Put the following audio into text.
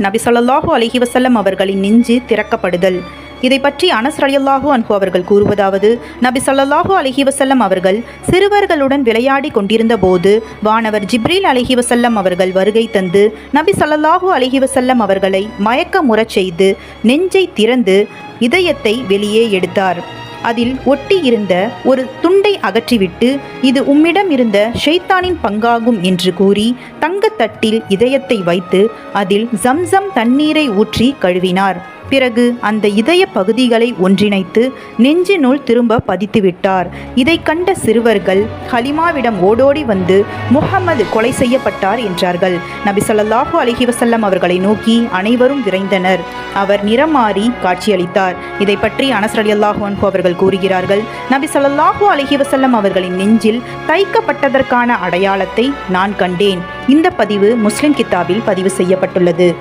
நபி ஸல்லல்லாஹு அலைஹி வஸல்லம் அவர்களின் நெஞ்சு திறக்கப்படுதல். இதை பற்றி அனஸ் ரலியல்லாஹு அன்ஹு அவர்கள் கூறுவதாவது, நபி ஸல்லல்லாஹு அலைஹி வஸல்லம் அவர்கள் சிறுவர்களுடன் விளையாடி கொண்டிருந்த போது வானவர் ஜிப்ரீல் அலைஹி வஸல்லம் அவர்கள் வருகை தந்து நபி ஸல்லல்லாஹு அலைஹி வஸல்லம் அவர்களை மயக்கமுறச் செய்து நெஞ்சை திறந்து இதயத்தை வெளியே எடுத்தார். அதில் ஒட்டி இருந்த ஒரு துண்டை அகற்றிவிட்டு, இது உம்மிடம் இருந்த ஷைத்தானின் பங்காகும் என்று கூறி தங்கத்தட்டில் இதயத்தை வைத்து அதில் ஜம்சம் தண்ணீரை ஊற்றி கழுவினார். பிறகு அந்த இதய பகுதிகளை ஒன்றிணைத்து நெஞ்சினுள் திரும்ப பதித்துவிட்டார். இதை கண்ட சிறுவர்கள் ஹலிமாவிடம் ஓடோடி வந்து முஹம்மது கொலை செய்யப்பட்டார் என்றார்கள். நபி ஸல்லல்லாஹு அலைஹி வஸல்லம் அவர்களை நோக்கி அனைவரும் விரைந்தனர். அவர் நிறம் மாறி காட்சியளித்தார். இதை பற்றி அனஸ் ரலியல்லாஹு அன்ஹு அவர்கள் கூறுகிறார்கள், நபி ஸல்லல்லாஹு அலைஹி வஸல்லம் அவர்களின் நெஞ்சில் தைக்கப்பட்டதற்கான அடையாளத்தை நான் கண்டேன். இந்த பதிவு முஸ்லிம் கித்தாபில் பதிவு செய்யப்பட்டுள்ளது.